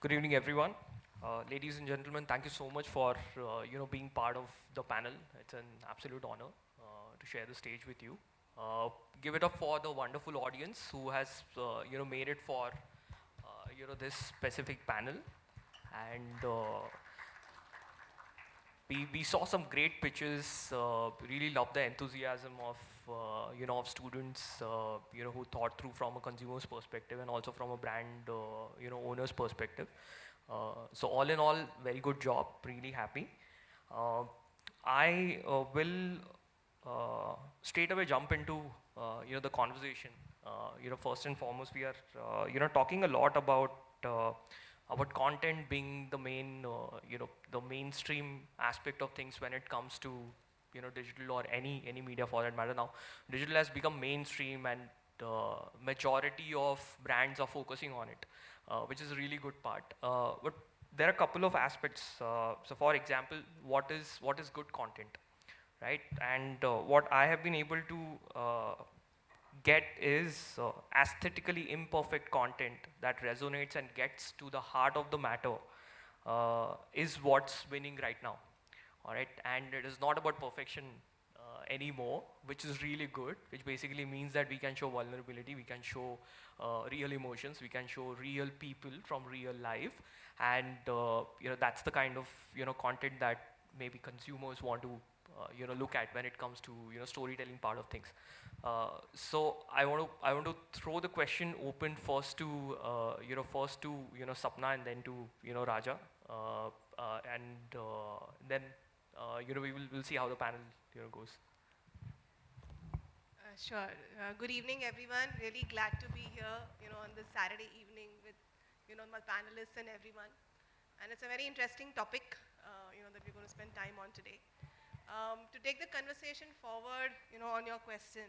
Good evening, everyone. Ladies and gentlemen, thank you so much for being part of the panel. It's an absolute honor to share the stage with you. Uh, Give it up for the wonderful audience who has made it for this specific panel, and we saw some great pitches. Really love the enthusiasm of of students who thought through from a consumer's perspective and also from a brand owner's perspective. So all in all, very good job. Really happy. Uh, I will straight away jump into the conversation. First and foremost, we are talking a lot about content being the main the mainstream aspect of things when it comes to digital or any media for that matter. Now, digital has become mainstream, and majority of brands are focusing on it, which is a really good part. But there are a couple of aspects. So, for example, what is good content, right? And what I have been able to get is aesthetically imperfect content that resonates and gets to the heart of the matter is what's winning right now. All right, and it is not about perfection anymore, which is really good, which basically means that we can show vulnerability, we can show real emotions, we can show real people from real life, and that's the kind of content that maybe consumers want to look at when it comes to storytelling part of things. So I want to throw the question open first to Sapna, and then to Raja, and then we'll see how the panel goes. Sure. Good evening, everyone. Really glad to be here, on this Saturday evening with, my panelists and everyone. And it's a very interesting topic, that we're going to spend time on today. To take the conversation forward, on your question,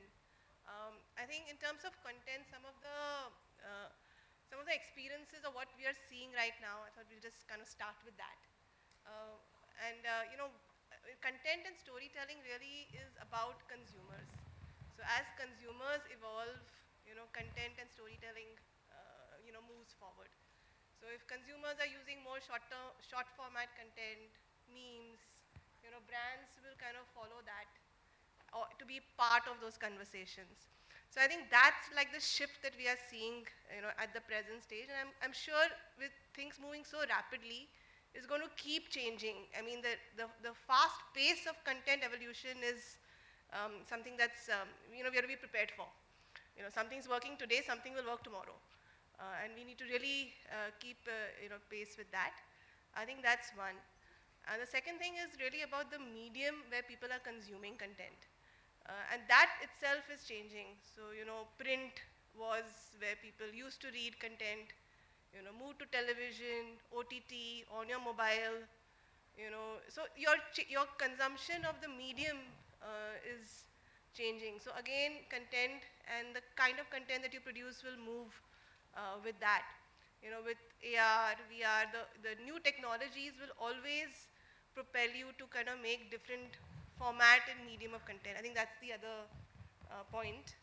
I think in terms of content, some of the experiences of what we are seeing right now, I thought we'll just kind of start with that. Uh, and, content and storytelling really is about consumers. So as consumers evolve, content and storytelling, moves forward. So if consumers are using more short format content, memes, brands will kind of follow that or to be part of those conversations. So I think that's like the shift that we are seeing, at the present stage. And I'm sure with things moving so rapidly, it's going to keep changing. I mean, the fast pace of content evolution is something that's, we have to be prepared for. Something's working today, something will work tomorrow. And we need to really keep, pace with that. I think that's one. And the second thing is really about the medium where people are consuming content. And that itself is changing. So, print was where people used to read content, move to television, OTT, on your mobile, so your consumption of the medium is changing. So again, content and the kind of content that you produce will move with that. With AR, VR, the new technologies will always propel you to kind of make different format and medium of content. I think that's the other point.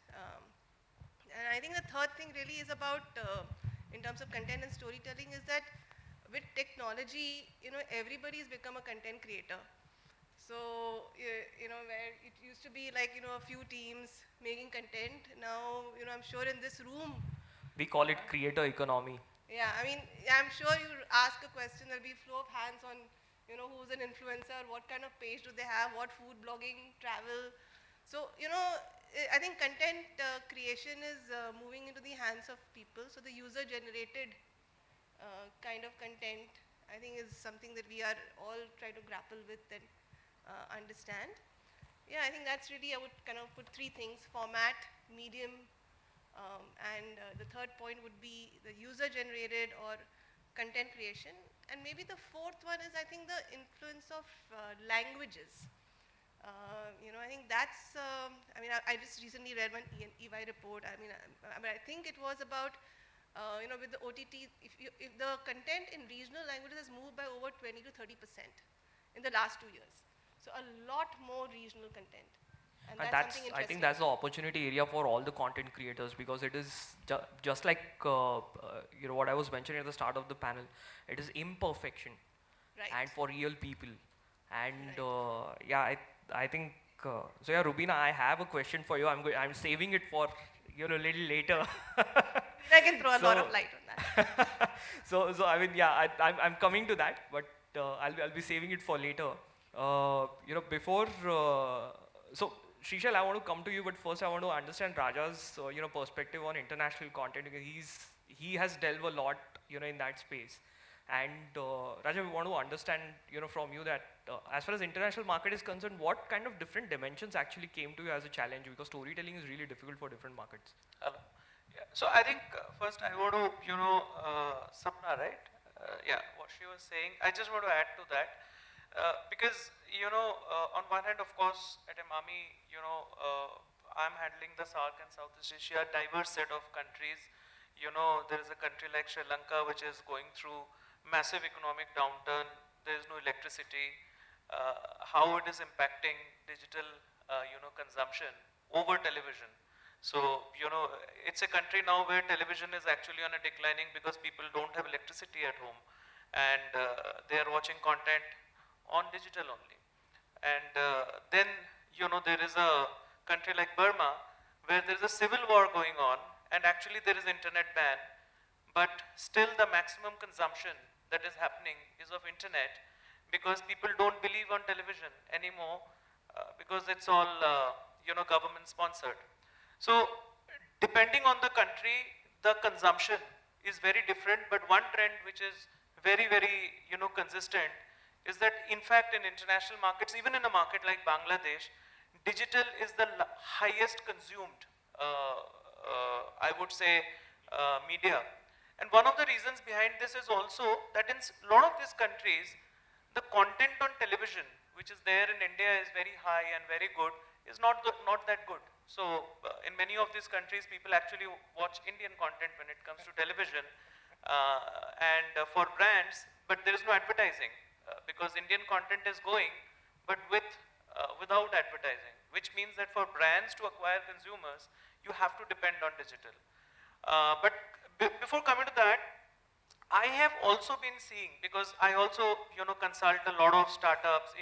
And I think the third thing really is about, in terms of content and storytelling, is that with technology, everybody's become a content creator. So, where it used to be like, a few teams making content, now, I'm sure in this room. We call it creator economy. Yeah, I mean, I'm sure you ask a question, there'll be flow of hands on, who's an influencer, what kind of page do they have, what food blogging, travel. So, I think content creation is moving into the hands of people. So the user-generated kind of content, I think, is something that we are all trying to grapple with and understand. Yeah, I think that's really, I would kind of put three things: format, medium, and the third point would be the user-generated or content creation. And maybe the fourth one is, I think, the influence of languages. I think that's, I mean, I just recently read one EY report. I mean, I think it was about, with the OTT, if the content in regional languages has moved by over 20 to 30% in the last 2 years. So a lot more regional content. And And that's something I think interesting. that's the opportunity area for all the content creators, because it is just like what I was mentioning at the start of the panel. It is imperfection, Right. and for real people. And Right. I think so. Yeah, Rubeena, I have a question for you. I'm saving it for a little later. I can throw a lot So of light on that. so I mean, yeah, I'm coming to that, but I'll be saving it for later. Before so Shrishail, I want to come to you, but first I want to understand Raja's perspective on international content, because he has delved a lot in that space. And Raja, we want to understand from you that as far as international market is concerned, what kind of different dimensions actually came to you as a challenge, because storytelling is really difficult for different markets. Hello. Yeah. So I think first I want to, Sapna, right? Yeah, what she was saying. I just want to add to that because on one hand, of course, at Emami, I'm handling the SAARC and Southeast Asia, diverse set of countries. There is a country like Sri Lanka which is going through massive economic downturn. There is no electricity. How it is impacting digital, consumption over television. So, it's a country now where television is actually on a declining because people don't have electricity at home, and they are watching content on digital only. And then, there is a country like Burma where there is a civil war going on, and actually there is internet ban, but still the maximum consumption that is happening is of internet, because people don't believe on television anymore because it's all government sponsored. So depending on the country, the consumption is very different, but one trend which is very, very consistent is that in fact in international markets, even in a market like Bangladesh, digital is the highest consumed, I would say, media. And one of the reasons behind this is also that in a lot of these countries, the content on television, which is there in India, is very high and very good, is not that good. So in many of these countries, people actually watch Indian content when it comes to television, and for brands, but there is no advertising because Indian content is going, but without advertising, which means that for brands to acquire consumers, you have to depend on digital. But before coming to that, I have also been seeing, because I also consult a lot of startups,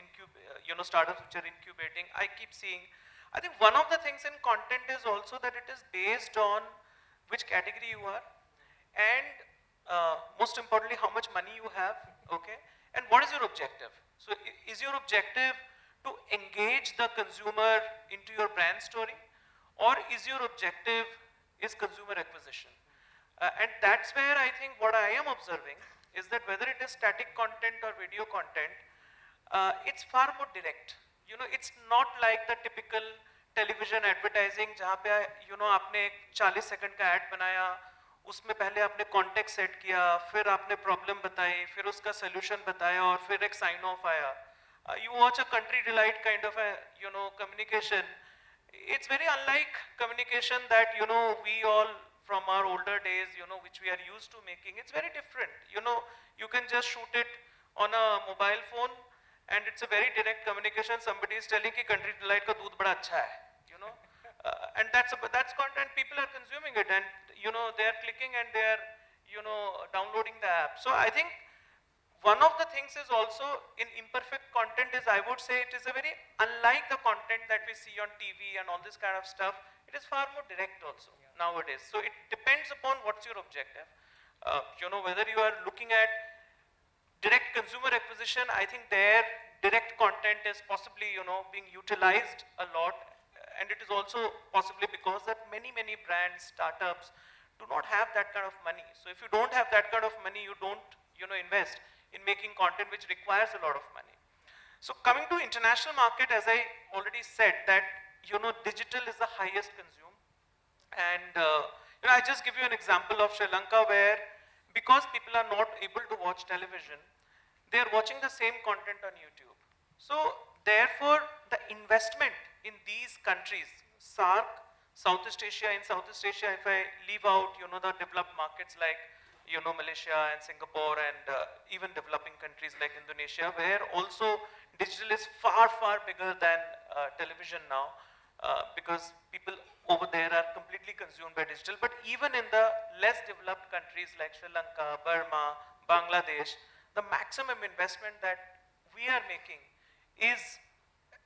startups which are incubating. I keep seeing, I think one of the things in content is also that it is based on which category you are, and most importantly how much money you have, okay, and what is your objective. So is your objective to engage the consumer into your brand story, or is your objective is consumer acquisition? And that's where I think what I am observing is that whether it is static content or video content, it's far more direct. It's not like the typical television advertising जहाँ पे आपने 40 second का ad बनाया, उसमें पहले आपने context set किया, फिर आपने problem बताई, फिर उसका solution बताया, और फिर एक sign off आया. You watch a country delight kind of a communication. It's very unlike communication that we all from our older days, which we are used to making. It's very different. You can just shoot it on a mobile phone, and it's a very direct communication. Somebody is telling कि country delight का दूध बड़ा अच्छा है, and that's content. People are consuming it, and they are clicking and they are downloading the app. So I think one of the things is also in imperfect content is, I would say, it is a very unlike the content that we see on TV and all this kind of stuff. It is far more direct also nowadays. So it depends upon what's your objective. Whether you are looking at direct consumer acquisition, I think their direct content is possibly being utilized a lot, and it is also possibly because that many brands, startups do not have that kind of money. So if you don't have that kind of money, you don't invest in making content which requires a lot of money. So coming to international market, as I already said, that digital is the highest consumed, and I just give you an example of Sri Lanka, where because people are not able to watch television, they are watching the same content on YouTube. So therefore the investment in these countries, SAARC, Southeast Asia, in Southeast Asia, if I leave out the developed markets like Malaysia and Singapore, and even developing countries like Indonesia, where also digital is far bigger than television now. because people over there are completely consumed by digital. But even in the less developed countries like Sri Lanka, Burma, Bangladesh, the maximum investment that we are making is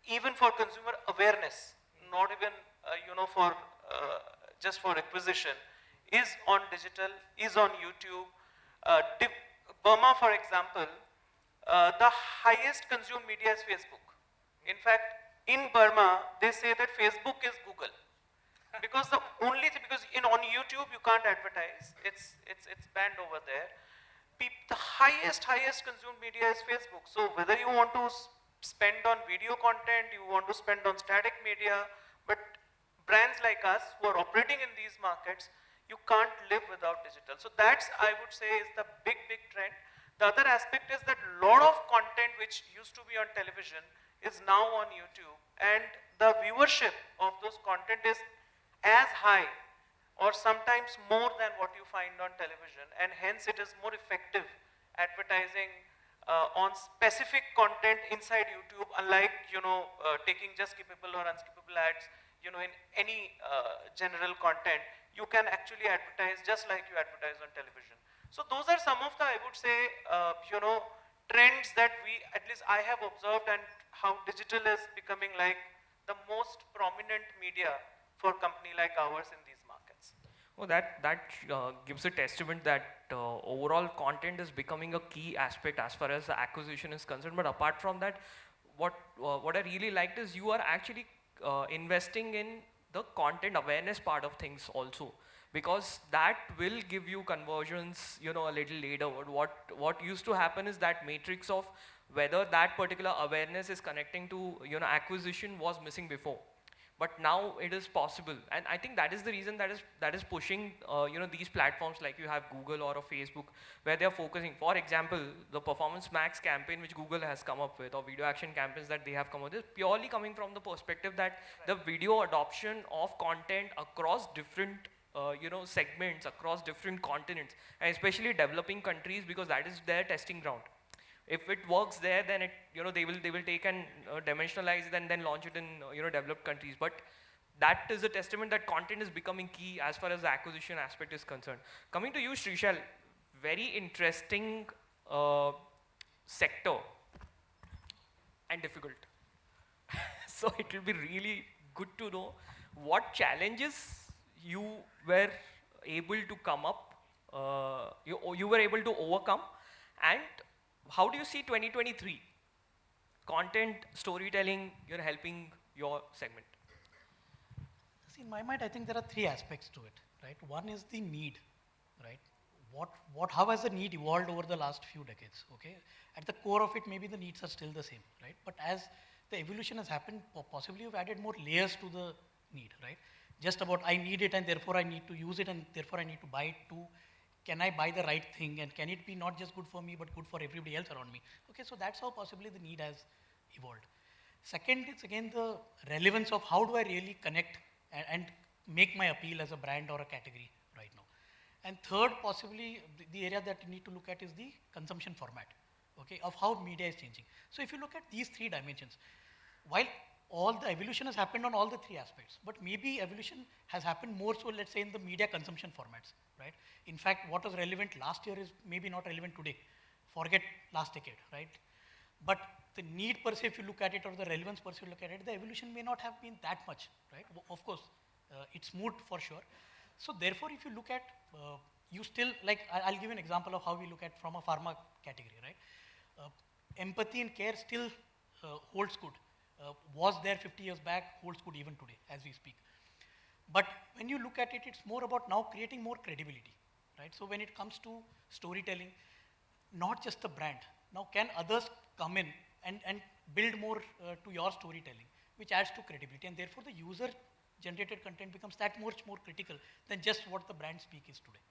even for consumer awareness, not even for just for acquisition, is on digital, is on YouTube. Burma, for example, the highest consumed media is Facebook. In fact, in Burma, they say that Facebook is Google. Because because on YouTube you can't advertise. It's banned over there. The highest consumed media is Facebook. So whether you want to spend on video content, you want to spend on static media, but brands like us who are operating in these markets, you can't live without digital. So that's, I would say, is the big trend. The other aspect is that a lot of content which used to be on television is now on YouTube, and the viewership of those content is as high or sometimes more than what you find on television, and hence it is more effective advertising on specific content inside YouTube, unlike taking just skippable or unskippable ads. In any general content, you can actually advertise just like you advertise on television. So those are some of the, I would say, trends that at least I have observed, and how digital is becoming like the most prominent media for a company like ours in these markets. Well, that gives a testament that overall content is becoming a key aspect as far as the acquisition is concerned. But apart from that, what I really liked is you are actually investing in the content awareness part of things also, because that will give you conversions, a little later. What used to happen is that matrix of whether that particular awareness is connecting to acquisition was missing before. But now it is possible, and I think that is the reason that is pushing these platforms like you have Google or a Facebook, where they are focusing. For example, the Performance Max campaign which Google has come up with, or video action campaigns that they have come up with, is purely coming from the perspective that the video adoption of content across different segments, across different continents, and especially developing countries, because that is their testing ground. If it works there, then they will take and dimensionalize it and then launch it in developed countries. But that is a testament that content is becoming key as far as the acquisition aspect is concerned. Coming to you, Shrishail, very interesting sector and difficult. So it will be really good to know what challenges you were able to come up, you were able to overcome, and how do you see 2023 content storytelling helping your segment? See, in my mind, I think there are three aspects to it, right? One is the need, right? How has the need evolved over the last few decades, okay? At the core of it, maybe the needs are still the same, right? But as the evolution has happened, possibly you've added more layers to the need, right? Just about I need it and therefore I need to use it and therefore I need to buy it too. Can I buy the right thing, and can it be not just good for me but good for everybody else around me? Okay, so that's how possibly the need has evolved. Second, it's again the relevance of how do I really connect and make my appeal as a brand or a category right now. And third, possibly the area that you need to look at is the consumption format, okay, of how media is changing. So if you look at these three dimensions, while all the evolution has happened on all the three aspects, but maybe evolution has happened more so, let's say, in the media consumption formats, right? In fact, what was relevant last year is maybe not relevant today. Forget last decade, right? But the need per se, if you look at it, or the relevance per se, if you look at it, the evolution may not have been that much, right? Of course, it's moved for sure. So therefore, if you look at, you still, like, I'll give you an example of how we look at from a pharma category, right? Empathy and care still holds good. Was there 50 years back, holds good even today as we speak. But when you look at it, it's more about now creating more credibility, right? So when it comes to storytelling, not just the brand, now can others come in and build more to your storytelling, which adds to credibility, and therefore the user generated content becomes that much more critical than just what the brand speak is today,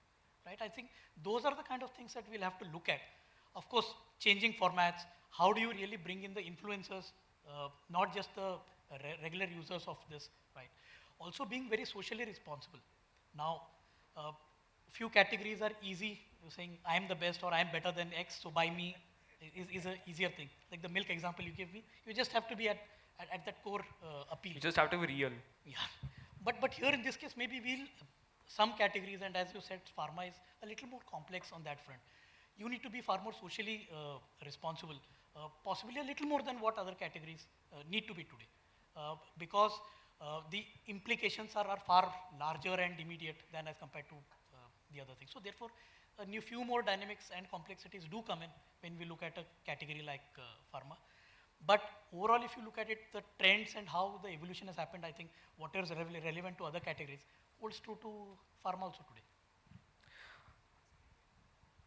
right? I think those are the kind of things that we'll have to look at. Of course, changing formats, how do you really bring in the influencers, not just the regular users of this, right? Also being very socially responsible. Now, few categories are easy, saying I am the best or I am better than X, so buy me is an easier thing. Like the milk example you gave me, you just have to be at at that core appeal. You just have to be real. Yeah, but here in this case, maybe some categories, and as you said, pharma is a little more complex on that front. You need to be far more socially responsible, possibly a little more than what other categories need to be today, because the implications are far larger and immediate than as compared to the other things. So therefore, a few more dynamics and complexities do come in when we look at a category like pharma. But overall, if you look at it, the trends and how the evolution has happened, I think what is relevant to other categories holds true to pharma also today.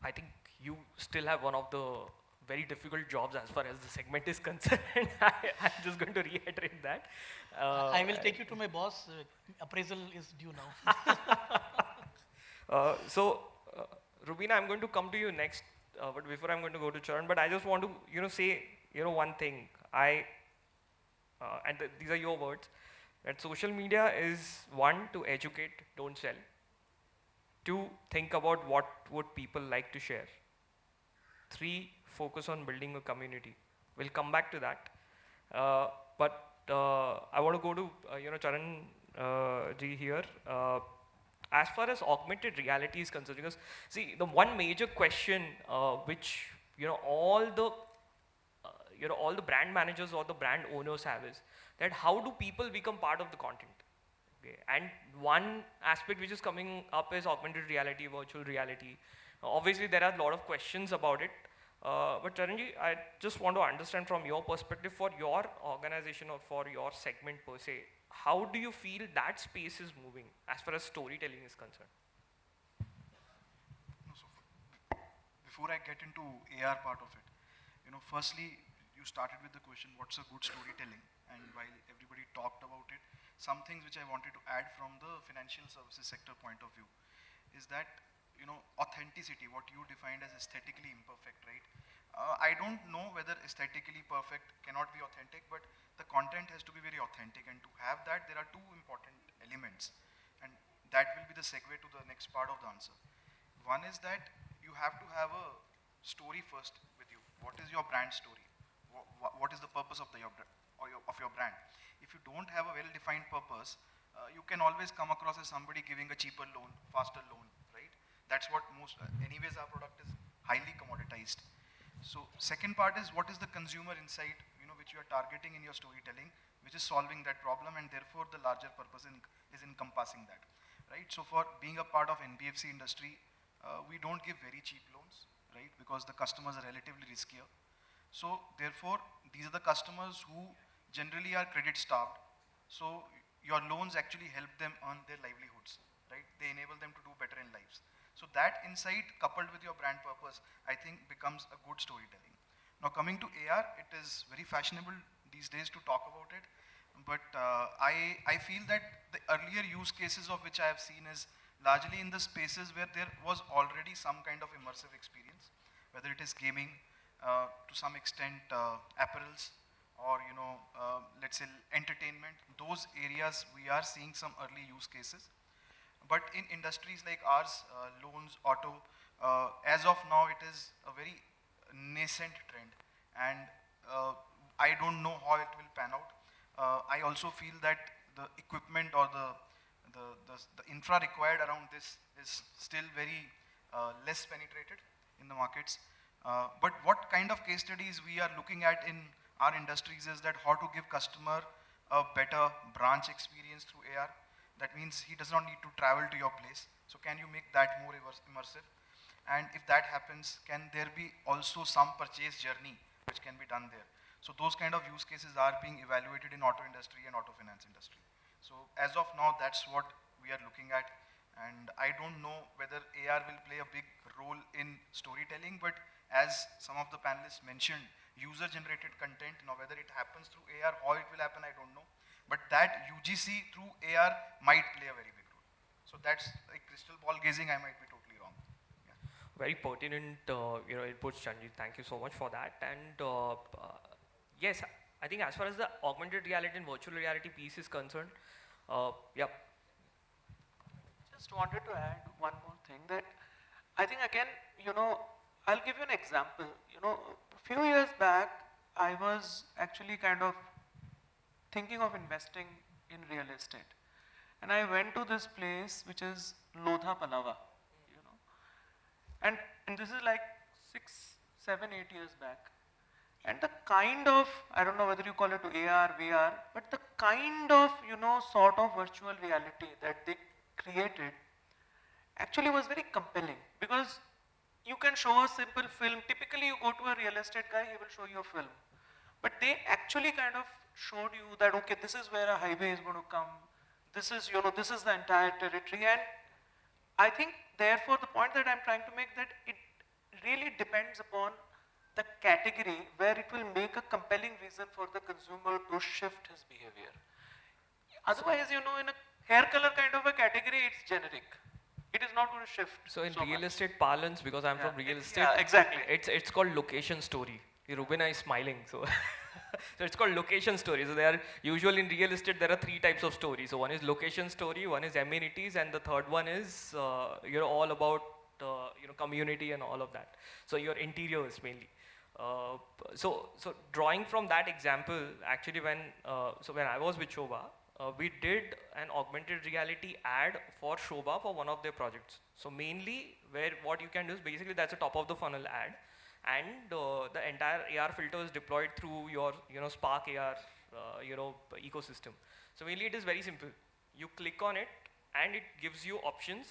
I think you still have one of the very difficult jobs as far as the segment is concerned. I'm just going to reiterate that. I will take you to my boss. Appraisal is due now. Rubeena, I'm going to come to you next, but before I'm going to go to Charan, but I just want to, say, one thing. These are your words, that social media is, one, to educate, don't sell. Two, think about what would people like to share. Three, focus on building a community. We'll come back to that. But I want to go to, Charan ji here. As far as augmented reality is concerned, because see, the one major question which all the brand managers or the brand owners have is that how do people become part of the content? Okay. And one aspect which is coming up is augmented reality, virtual reality. Obviously, there are a lot of questions about it. But Charanji, I just want to understand from your perspective, for your organization or for your segment per se, how do you feel that space is moving as far as storytelling is concerned? No, so before I get into AR part of it, firstly, you started with the question, what's a good storytelling? And while everybody talked about it, some things which I wanted to add from the financial services sector point of view is that, authenticity, what you defined as aesthetically imperfect, right? I don't know whether aesthetically perfect cannot be authentic, but the content has to be very authentic. And to have that, there are two important elements. And that will be the segue to the next part of the answer. One is that you have to have a story first with you. What is your brand story? What is the purpose of your brand? If you don't have a well-defined purpose, you can always come across as somebody giving a cheaper loan, faster loan, right? That's what anyways our product is highly commoditized. So second part is what is the consumer insight, which you are targeting in your storytelling, which is solving that problem, and therefore the larger purpose is encompassing that, right? So for being a part of NBFC industry, we don't give very cheap loans, right? Because the customers are relatively riskier. So therefore, these are the customers who generally are credit starved. So your loans actually help them earn their livelihoods, right? They enable them to do better in lives. So that insight coupled with your brand purpose, I think becomes a good storytelling. Now coming to AR, it is very fashionable these days to talk about it. But I feel that the earlier use cases of which I have seen is largely in the spaces where there was already some kind of immersive experience, whether it is gaming, to some extent apparels, or let's say entertainment. Those areas we are seeing some early use cases. But in industries like ours, loans, auto, as of now it is a very nascent trend, and I don't know how it will pan out. I also feel that the equipment or the infra required around this is still very less penetrated in the markets. But what kind of case studies we are looking at in our industries is that how to give customer a better branch experience through AR. That means he does not need to travel to your place. So can you make that more immersive? And if that happens, can there be also some purchase journey which can be done there? So those kind of use cases are being evaluated in auto industry and auto finance industry. So as of now, that's what we are looking at. And I don't know whether AR will play a big role in storytelling, but as some of the panelists mentioned, user-generated content, now whether it happens through AR, how it will happen, I don't know. But that UGC through AR might play a very big role. So that's like crystal ball gazing, I might be totally wrong. Yeah. Very pertinent inputs, Chanji. Thank you so much for that. And yes, I think as far as the augmented reality and virtual reality piece is concerned, yeah. Just wanted to add one more thing, that I think again, I'll give you an example. A few years back, I was actually kind of thinking of investing in real estate. And I went to this place which is Lodha Palava, you know. And this is like 6, 7, 8 years back. And the kind of, I don't know whether you call it AR, VR, but the kind of, you know, sort of virtual reality that they created actually was very compelling, because you can show a simple film. Typically you go to a real estate guy, he will show you a film. But they actually kind of showed you that, okay, this is where a highway is going to come. This is, you know, this is the entire territory. And I think therefore the point that I'm trying to make, that it really depends upon the category where it will make a compelling reason for the consumer to shift his behavior. Otherwise, you know, in a hair color kind of a category, it's generic. It is not going to shift. So in so real much. estate parlance, because I'm from real estate, Yeah, exactly. it's called location story. Rubeena is smiling, so so it's called location story. So there are usually in real estate there are 3 types of stories. So one is location story, one is amenities, and the third one is all about community and all of that. So your interiors mainly. So drawing from that example, actually when I was with Shobha, we did an augmented reality ad for Shobha for one of their projects. So mainly what you can do is basically that's a top of the funnel ad, and the entire AR filter is deployed through your Spark AR ecosystem. So mainly it is very simple. You click on it and it gives you options.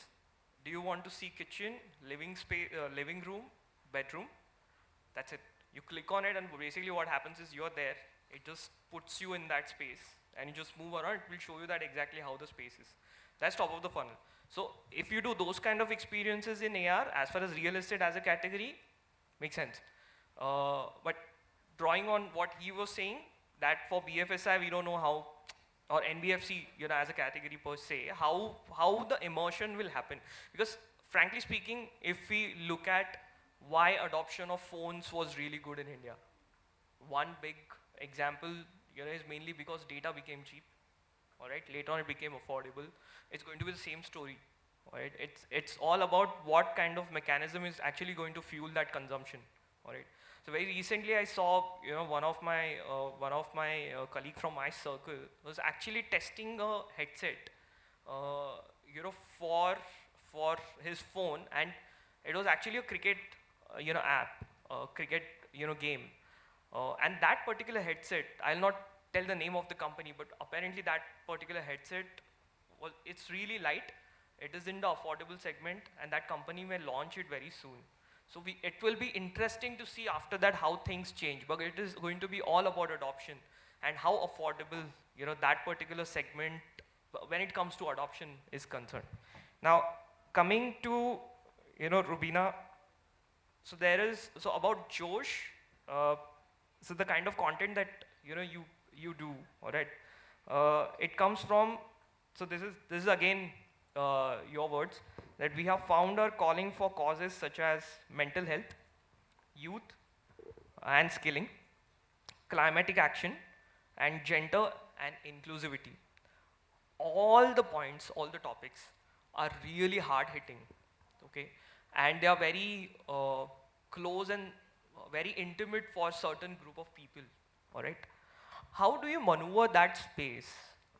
Do you want to see kitchen, living space, living room, bedroom? That's it. You click on it and basically what happens is you're there. It just puts you in that space and you just move around. It will show you that exactly how the space is. That's top of the funnel. So if you do those kind of experiences in AR, as far as real estate as a category, makes sense. But drawing on what he was saying, that for BFSI we don't know how, or NBFC, as a category per se, how the immersion will happen. Because frankly speaking, if we look at why adoption of phones was really good in India, one big example, is mainly because data became cheap. All right, later on it became affordable. It's going to be the same story. All right, it's all about what kind of mechanism is actually going to fuel that consumption. All right. So very recently I saw, one of my colleague from my circle was actually testing a headset, for his phone, and it was actually a cricket, app, cricket, game, and that particular headset, I'll not tell the name of the company, but apparently that particular headset, it's really light. It is in the affordable segment, and that company may launch it very soon. So it will be interesting to see after that how things change, but it is going to be all about adoption and how affordable, that particular segment, when it comes to adoption, is concerned. Now, coming to, Rubeena, so about Josh, so the kind of content that, you do, all right, it comes from, so this is again your words, that we have found our calling for causes such as mental health, youth and skilling, climatic action, and gender and inclusivity. All the points, all the topics are really hard hitting, okay? And they are very close and very intimate for certain group of people, all right? How do you maneuver that space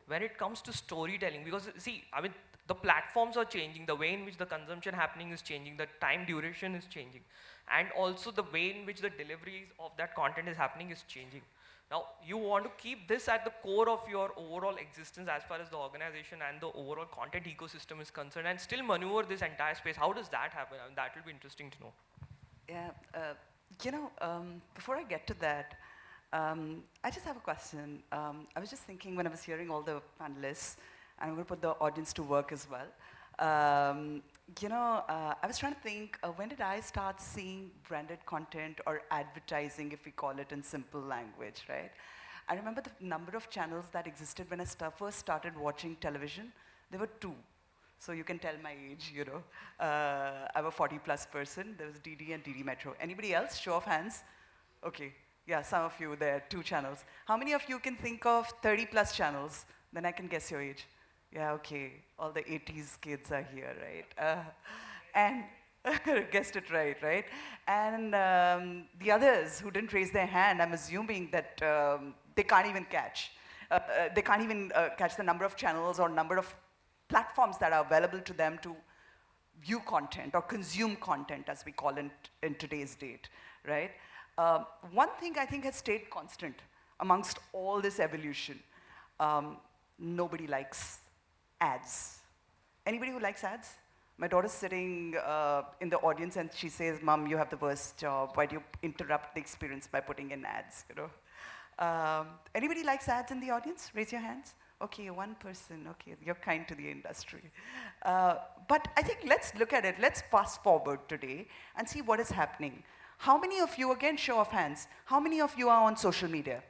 when it comes to storytelling? Because see, I mean, the platforms are changing, the way in which the consumption happening is changing, the time duration is changing, and also the way in which the delivery of that content is happening is changing. Now, you want to keep this at the core of your overall existence as far as the organization and the overall content ecosystem is concerned, and still maneuver this entire space. How does that happen? I mean, that will be interesting to know. Yeah, before I get to that, I just have a question. I was just thinking when I was hearing all the panelists, and I'm going to put the audience to work as well. I was trying to think, when did I start seeing branded content or advertising, if we call it in simple language, right? I remember the number of channels that existed when I first started watching television. There were 2. So you can tell my age, I'm a 40+ person. There was DD and DD Metro. Anybody else? Show of hands. Okay. Yeah, some of you, there are 2 channels. How many of you can think of 30+ channels? Then I can guess your age. Yeah, okay. All the 80s kids are here, right? And guessed it right? And the others who didn't raise their hand, I'm assuming that they can't even catch. they can't even catch the number of channels or number of platforms that are available to them to view content or consume content, as we call it in today's date, right? One thing I think has stayed constant amongst all this evolution, nobody likes ads. Anybody who likes ads? My daughter's sitting in the audience and she says, "Mom, you have the worst job. Why do you interrupt the experience by putting in ads?" You know? Anybody likes ads in the audience? Raise your hands. Okay, one person. Okay, you're kind to the industry. But I think let's look at it. Let's fast forward today and see what is happening. How many of you, again, show of hands, how many of you are on social media?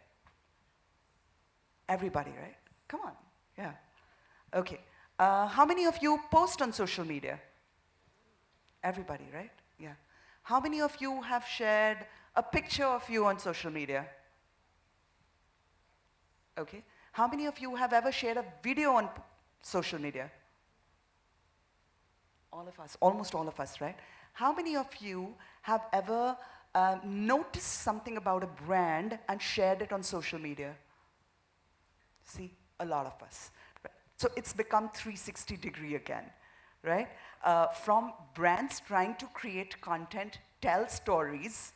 Everybody, right? Come on. Yeah. Okay. How many of you post on social media? Everybody, right? Yeah. How many of you have shared a picture of you on social media? Okay. How many of you have ever shared a video on social media? All of us, almost all of us, right? How many of you have ever noticed something about a brand and shared it on social media? See, a lot of us. So it's become 360-degree again, right? From brands trying to create content, tell stories,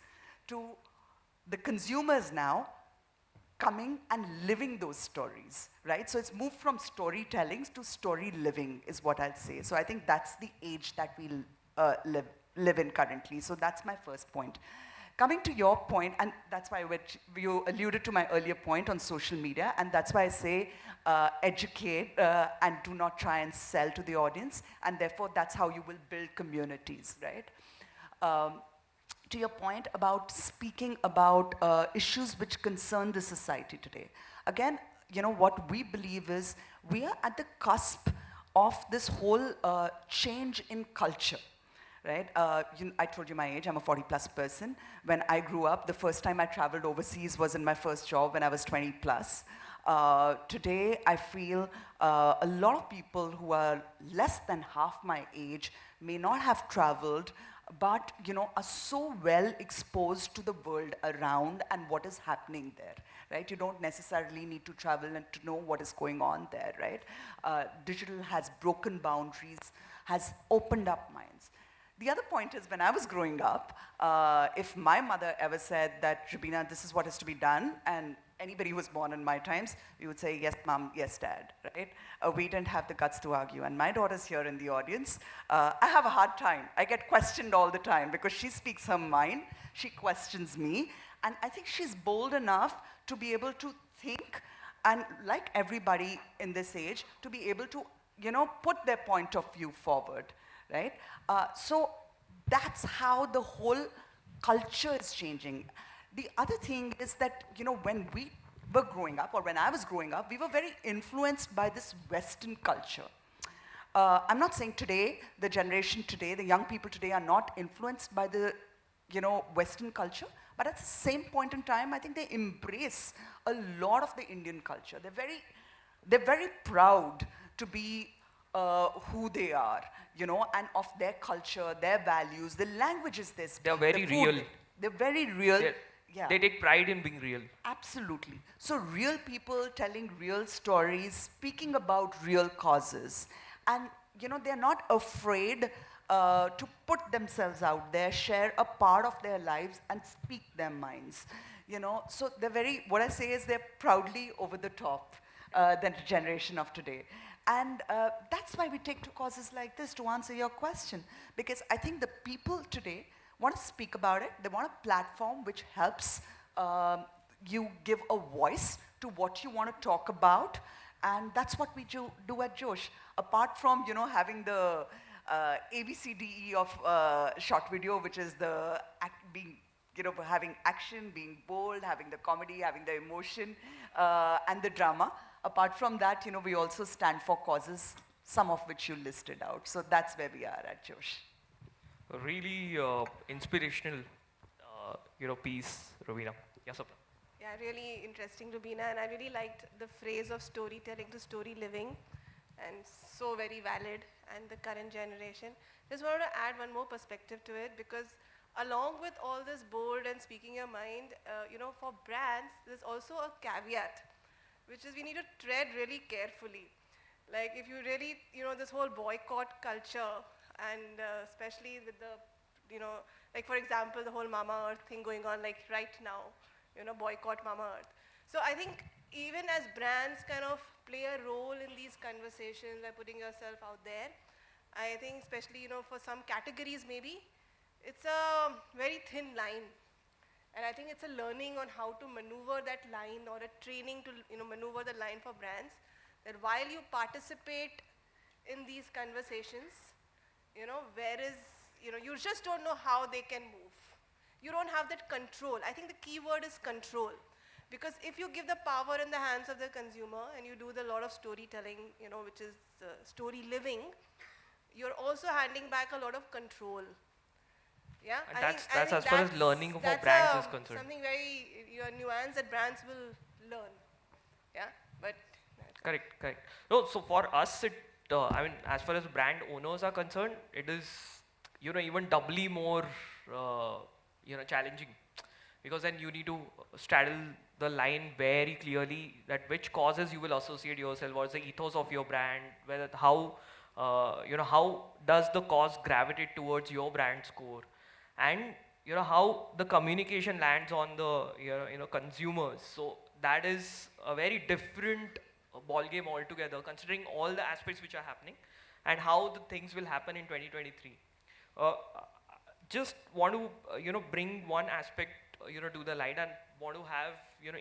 to the consumers now coming and living those stories, right? So it's moved from storytelling to story living is what I'll say. So I think that's the age that we live in currently. So that's my first point. Coming to your point, and that's why you alluded to my earlier point on social media, and that's why I say educate and do not try and sell to the audience, and therefore that's how you will build communities, right? To your point about speaking about issues which concern the society today. Again, you know, what we believe is we are at the cusp of this whole change in culture. Right? I told you my age, I'm a 40-plus person. When I grew up, the first time I traveled overseas was in my first job when I was 20-plus. Today, I feel a lot of people who are less than half my age may not have traveled, but you know, are so well exposed to the world around and what is happening there. Right? You don't necessarily need to travel and to know what is going on there. Right? Digital has broken boundaries, has opened up minds. The other point is, when I was growing up, if my mother ever said that, Rubeena, this is what is to be done, and anybody who was born in my times, we would say, yes, mom, yes, dad, right? We didn't have the guts to argue. And my daughter's here in the audience. I have a hard time. I get questioned all the time because she speaks her mind. She questions me. And I think she's bold enough to be able to think, and like everybody in this age, to be able to, you know, put their point of view forward. Right? So that's how the whole culture is changing. The other thing is that, you know, when we were growing up, or when I was growing up, we were very influenced by this Western culture. I'm not saying today, the generation today, the young people today are not influenced by the, you know, Western culture, but at the same point in time, I think they embrace a lot of the Indian culture. They're very proud to be who they are, you know, and of their culture, their values, the languages they speak. They're very real. They're very real. Yeah. They take pride in being real. Absolutely. So real people telling real stories, speaking about real causes. And, you know, they're not afraid to put themselves out there, share a part of their lives and speak their minds. You know, so they're very, what I say is they're proudly over the top than the generation of today. And that's why we take to causes like this to answer your question. Because I think the people today want to speak about it. They want a platform which helps you give a voice to what you want to talk about. And that's what we do at Josh. Apart from, you know, having the ABCDE of short video, which is the being, you know, having action, being bold, having the comedy, having the emotion, and the drama. Apart from that, you know, we also stand for causes, some of which you listed out. So that's where we are at Josh. A really inspirational, you know, piece, Rubeena. Yes, Sapna. Yeah, really interesting, Rubeena, and I really liked the phrase of storytelling to story living, and so very valid, and the current generation. Just wanted to add one more perspective to it, because along with all this bold and speaking your mind, you know, for brands, there's also a caveat. which is we need to tread really carefully. Like if you really, this whole boycott culture, and especially with the, like for example, the whole Mama Earth thing going on like right now, boycott Mama Earth. So I think even as brands kind of play a role in these conversations by putting yourself out there, I think especially, for some categories maybe, it's a very thin line. And I think it's a learning on how to maneuver that line, or a training to maneuver the line for brands, that while you participate in these conversations, where is, you just don't know how they can move. You don't have that control. I think the key word is control. Because if you give the power in the hands of the consumer and you do the lot of storytelling, which is story living, you're also handing back a lot of control. Yeah, And that's as far as learning for brands is concerned. Something very nuanced that brands will learn. Yeah, but Correct. No, so for us, I mean, as far as brand owners are concerned, it is, even doubly more, challenging, because then you need to straddle the line very clearly, that which causes you will associate yourself, what's the ethos of your brand, whether how does the cause gravitate towards your brand's core, and how the communication lands on the consumers. So that is a very different ball game altogether, considering all the aspects which are happening and how the things will happen in 2023. Just want to bring one aspect to the light, and want to have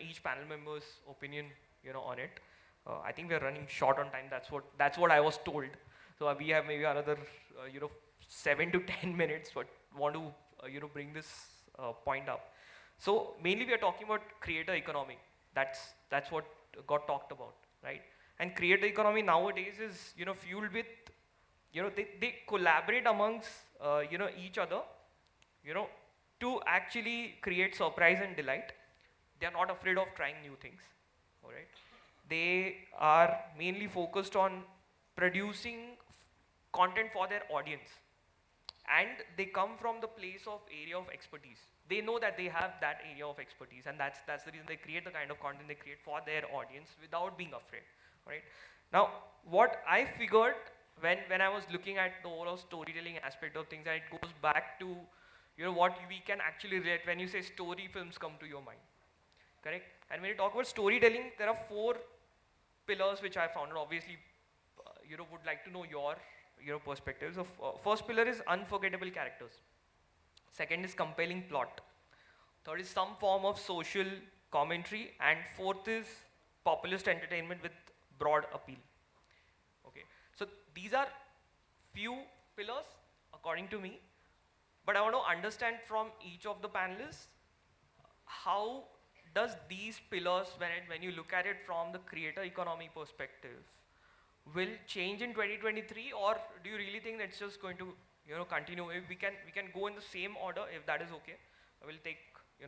each panel member's opinion on it. I think we're running short on time. That's what I was told. So we have maybe another 7 to 10 minutes, but want to bring this point up. So mainly we are talking about creator economy. That's what got talked about, right? And creator economy nowadays is fueled with they collaborate amongst each other to actually create surprise and delight. They are not afraid of trying new things, all right? They are mainly focused on producing content for their audience, and they come from the place of area of expertise. They know that they have that area of expertise, and that's the reason they create the kind of content they create for their audience without being afraid, right? Now, what I figured when I was looking at the overall storytelling aspect of things, and it goes back to what we can actually relate when you say story films come to your mind, correct? And when you talk about storytelling, there are 4 pillars which I found. Obviously, would like to know your perspectives. So first pillar is unforgettable characters. Second is compelling plot. Third is some form of social commentary, and fourth is populist entertainment with broad appeal. Okay, so these are few pillars according to me, but I want to understand from each of the panelists, how does these pillars, when you look at it from the creator economy perspective, will change in 2023, or do you really think it's just going to continue? If we can go in the same order, if that is okay. I will take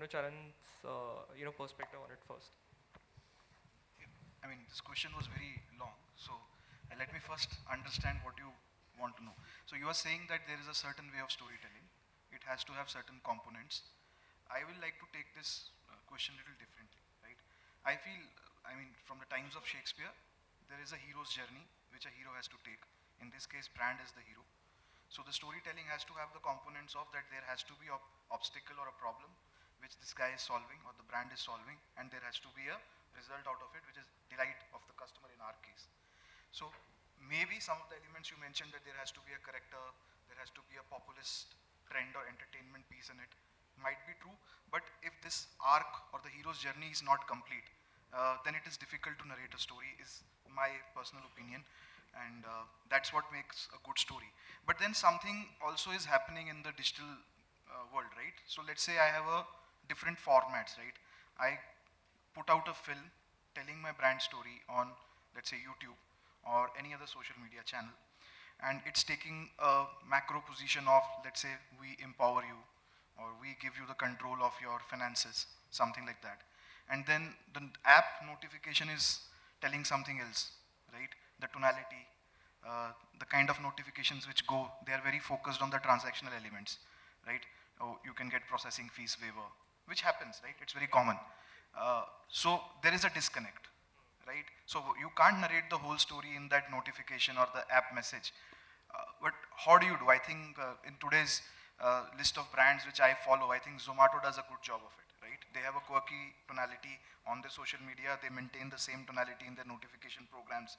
Charan's perspective on it first. I mean, this question was very long, so let me first understand what you want to know. So you are saying that there is a certain way of storytelling. It has to have certain components. I will like to take this question a little differently, right? I feel, from the times of Shakespeare, there is a hero's journey which a hero has to take. In this case, brand is the hero. So the storytelling has to have the components of that there has to be an obstacle or a problem which this guy is solving or the brand is solving, and there has to be a result out of it, which is delight of the customer in our case. So maybe some of the elements you mentioned, that there has to be a character, there has to be a populist trend or entertainment piece in it, might be true, but if this arc or the hero's journey is not complete, then it is difficult to narrate a story, is my personal opinion, and that's what makes a good story. But then something also is happening in the digital world, right? So let's say I have a different formats, right? I put out a film telling my brand story on, let's say, YouTube or any other social media channel, and it's taking a macro position of, let's say, we empower you, or we give you the control of your finances, something like that. And then the app notification is telling something else, right? The tonality, the kind of notifications which go, they are very focused on the transactional elements, right? Oh, you can get processing fees waiver, which happens, right? It's very common. So there is a disconnect, right? So you can't narrate the whole story in that notification or the app message. But how do you do? I think in today's list of brands which I follow, I think Zomato does a good job of it, right? They have a quirky tonality on their social media. They maintain the same tonality in their notification programs.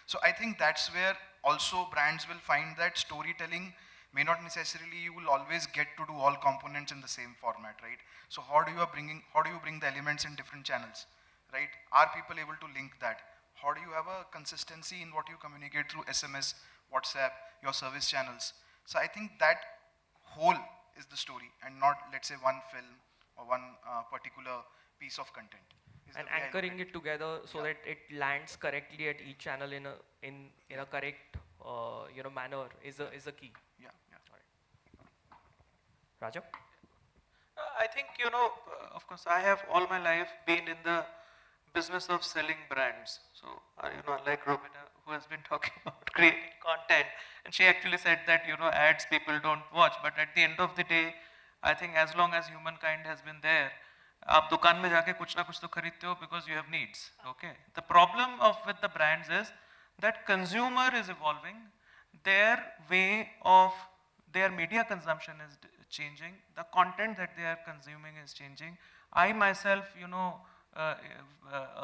So I think that's where also brands will find that storytelling may not necessarily you will always get to do all components in the same format, right? So how do you bring the elements in different channels, right? Are people able to link that? How do you have a consistency in what you communicate through SMS, WhatsApp, your service channels? So I think that whole is the story, and not, let's say, one film or one particular piece of content. And anchoring it together so that it lands correctly at each channel in a correct manner is a key. Yeah. Raja? I think, of course, I have all my life been in the business of selling brands. So, like Rubeena, who has been talking about creating content, and she actually said that, ads people don't watch, but at the end of the day, I think as long as humankind has been there, आप दुकान में जाके कुछ ना कुछ तो खरीदते हो because you have needs. Okay. The problem with the brands is that consumer is evolving, their way of their media consumption is changing, the content that they are consuming is changing. I myself,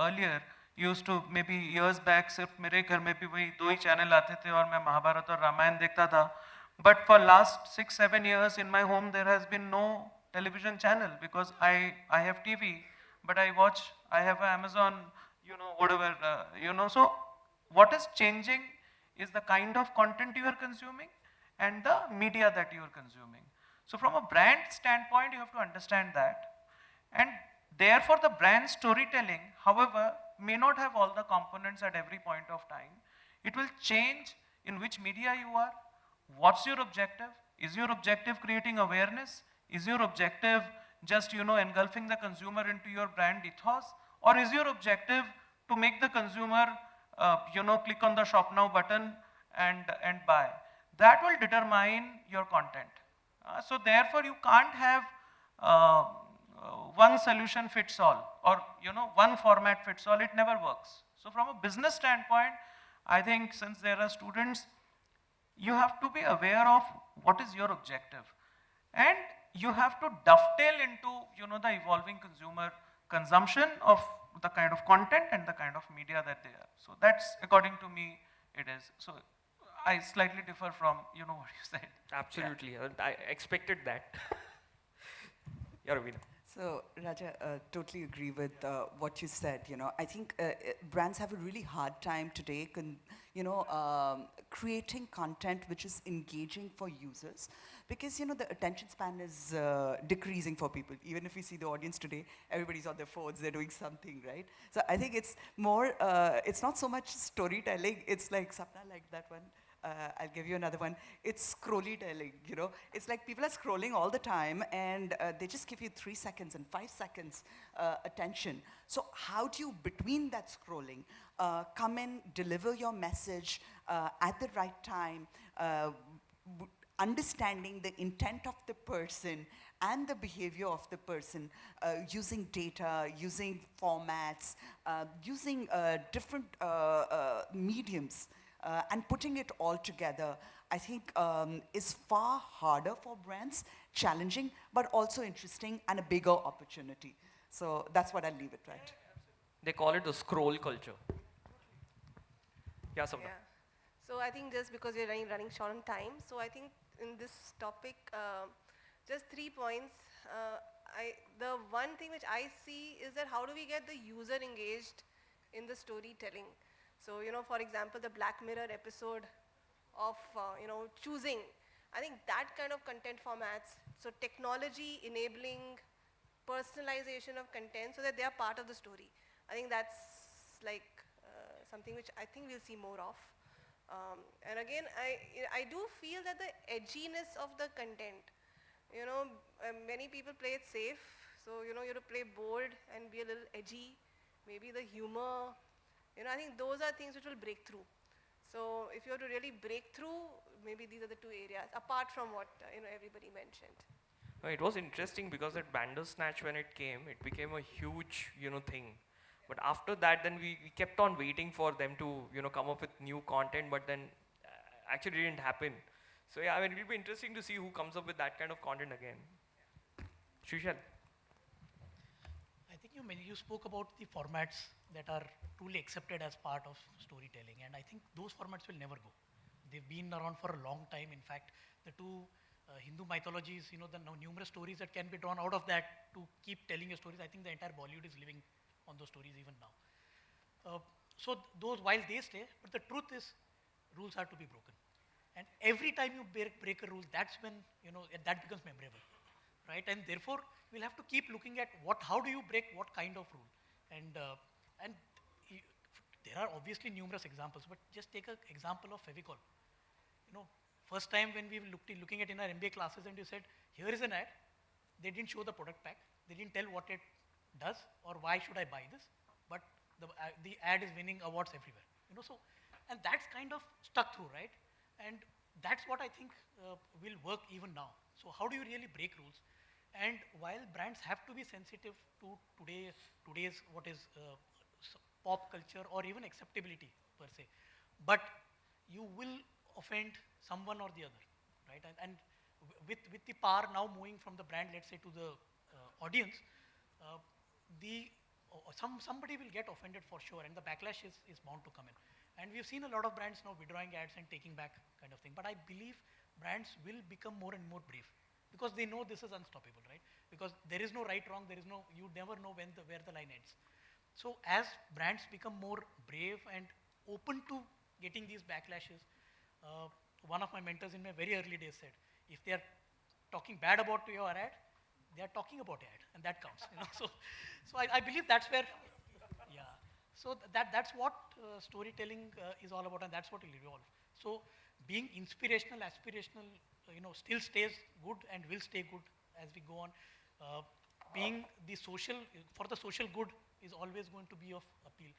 earlier used to, maybe years back, सिर्फ मेरे घर में भी वही 2 ही channel आते थे और मैं महाभारत और रामायण देखता था. But for last 6-7 years in my home there has been no television channel because I have TV, but I have Amazon, whatever, So what is changing is the kind of content you are consuming and the media that you are consuming. So from a brand standpoint, you have to understand that. And therefore the brand storytelling, however, may not have all the components at every point of time. It will change in which media you are. What's your objective? Is your objective creating awareness? Is your objective just, engulfing the consumer into your brand ethos? Or is your objective to make the consumer, click on the shop now button and buy? That will determine your content. So therefore you can't have one solution fits all, or one format fits all. It never works. So from a business standpoint, I think since there are students, you have to be aware of what is your objective, and you have to dovetail into the evolving consumer consumption of the kind of content and the kind of media that they are. So that's, according to me, it is. So I slightly differ from what you said. Absolutely. Yeah. I expected that. Yeah, Rubeena. So, Raja, totally agree with what you said. I think brands have a really hard time today, creating content which is engaging for users, because the attention span is decreasing for people. Even if you see the audience today, everybody's on their phones, they're doing something, right? So I think it's more, it's not so much storytelling. It's like Sapna, like that one. I'll give you another one. It's scrolly telling, It's like people are scrolling all the time and they just give you 3 seconds and 5 seconds attention. So how do you, between that scrolling, come in, deliver your message at the right time, understanding the intent of the person and the behavior of the person, using data, using formats, using different mediums, and putting it all together, I think is far harder for brands, challenging, but also interesting and a bigger opportunity. So that's what I'll leave it, right? They call it the scroll culture. Yeah, Sapna. Yeah. So I think just because we're running short on time, so I think in this topic, just 3 points. The one thing which I see is that how do we get the user engaged in the storytelling? So, for example, the Black Mirror episode of, choosing, I think that kind of content formats, so technology enabling personalization of content so that they are part of the story. I think that's like something which I think we'll see more of. And again, I do feel that the edginess of the content, many people play it safe. So, you have to play bold and be a little edgy, maybe the humor. I think those are things which will break through. So if you have to really break through, maybe these are the 2 areas, apart from what everybody mentioned. It was interesting because that Bandersnatch, when it came, it became a huge thing. But after that, then we kept on waiting for them to, come up with new content, but then actually it didn't happen. So yeah, I mean, it'll be interesting to see who comes up with that kind of content again. Shrishail. I think you spoke about the formats that are truly accepted as part of storytelling, and I think those formats will never go. They've been around for a long time. In fact, the two Hindu mythologies, the numerous stories that can be drawn out of that to keep telling your stories. I think the entire Bollywood is living on those stories even now. So those, while they stay, but the truth is, rules are to be broken. And every time you break a rule, that's when, that becomes memorable, right? And therefore, we'll have to keep looking at how do you break what kind of rule? And there are obviously numerous examples, but just take an example of Fevicol. First time when we were looking at in our MBA classes and you said, here is an ad, they didn't show the product pack, they didn't tell what it does or why should I buy this, but the ad is winning awards everywhere. So, and that's kind of stuck through, right? And that's what I think will work even now. So how do you really break rules? And while brands have to be sensitive to today's what is pop culture or even acceptability per se, but you will offend someone or the other, right? And with the power now moving from the brand, let's say, to the audience, somebody will get offended for sure, and the backlash is bound to come in. And we've seen a lot of brands now withdrawing ads and taking back kind of thing. But I believe brands will become more and more brave because they know this is unstoppable, right? Because there is no right, wrong, you never know where the line ends. So as brands become more brave and open to getting these backlashes, one of my mentors in my very early days said, if they are talking bad about your ad, they are talking about your ad, and that counts. So I believe that's where, yeah. So that's what storytelling is all about, and that's what will evolve. So being inspirational, aspirational, still stays good and will stay good as we go on. Being for the social good is always going to be of appeal.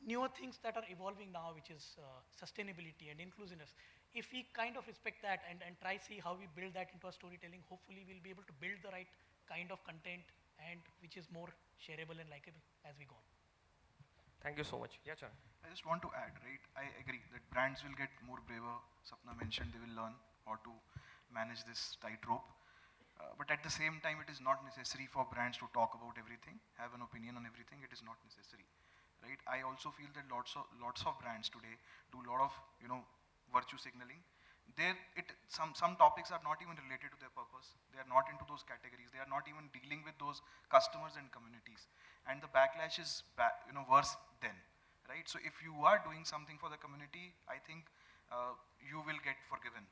Newer things that are evolving now, which is sustainability and inclusiveness. If we kind of respect that and try see how we build that into our storytelling, hopefully we'll be able to build the right kind of content and which is more shareable and likable as we go on. Thank you so much. Yeah, Charan. I just want to add, right? I agree that brands will get more braver. Sapna mentioned they will learn how to manage this tightrope. But at the same time, it is not necessary for brands to talk about everything, have an opinion on everything. It is not necessary, right? I also feel that lots of brands today do a lot of virtue signaling. Some topics are not even related to their purpose. They are not into those categories. They are not even dealing with those customers and communities. And the backlash is worse then, right? So if you are doing something for the community, I think you will get forgiven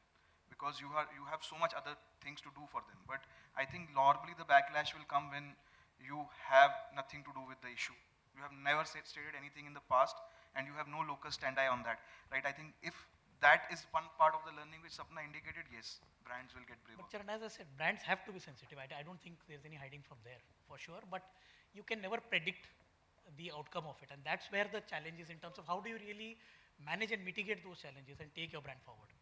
because you have so much other things to do for them. But I think normally the backlash will come when you have nothing to do with the issue. You have never stated anything in the past, and you have no locus standi on that, right? I think if that is one part of the learning which Sapna indicated, yes, brands will get braver. But Charan, as I said, brands have to be sensitive. I don't think there's any hiding from there, for sure. But you can never predict the outcome of it. And that's where the challenge is in terms of how do you really manage and mitigate those challenges and take your brand forward.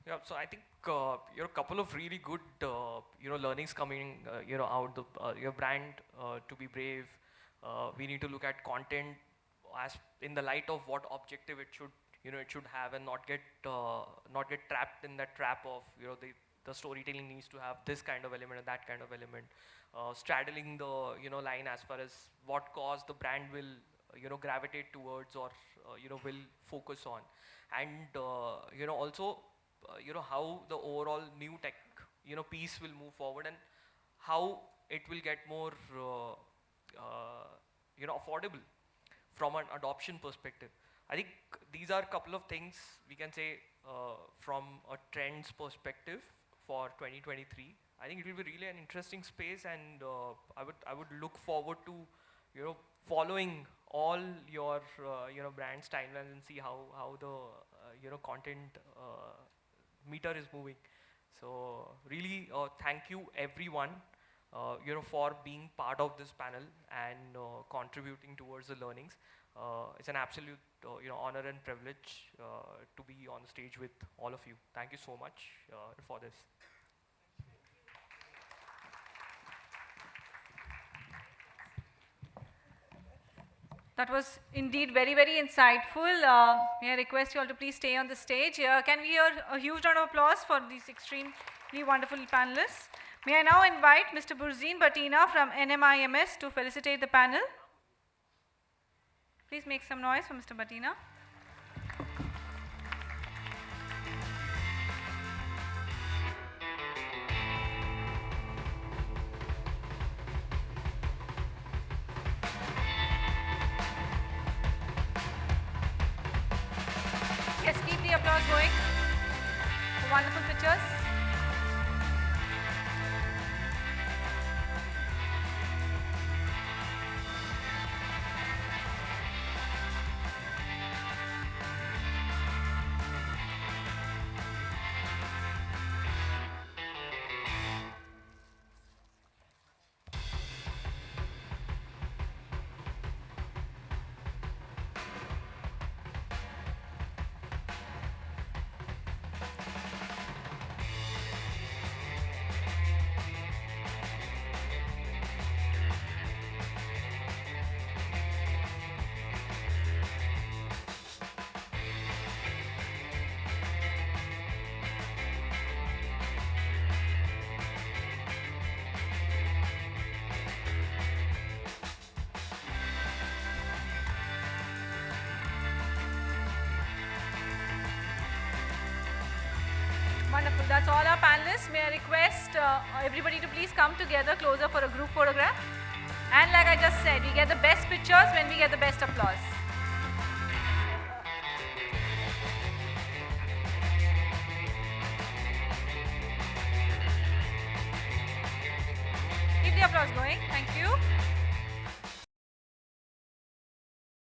Yeah, so I think a couple of really good learnings coming out. Your brand to be brave. We need to look at content as in the light of what objective it should have, and not get trapped in that trap of the storytelling needs to have this kind of element and that kind of element. Straddling the line as far as what cause the brand will gravitate towards or will focus on, and also how the overall new tech piece will move forward and how it will get more affordable from an adoption perspective. I think these are a couple of things we can say from a trends perspective for 2023. I think it will be really an interesting space, and I would look forward to following all your brands timelines and see how the content meter is moving. So really thank you everyone for being part of this panel and contributing towards the learnings. It's an absolute honor and privilege to be on the stage with all of you. Thank you so much for this. That was indeed very, very insightful. May I request you all to please stay on the stage. Can we hear a huge round of applause for these extremely wonderful panelists? May I now invite Mr. Burzeen Batina from NMIMS to felicitate the panel. Please make some noise for Mr. Batina. Yes, keep the applause going for wonderful pictures. Wonderful. That's all our panelists. May I request everybody to please come together closer for a group photograph. And like I just said, we get the best pictures when we get the best applause.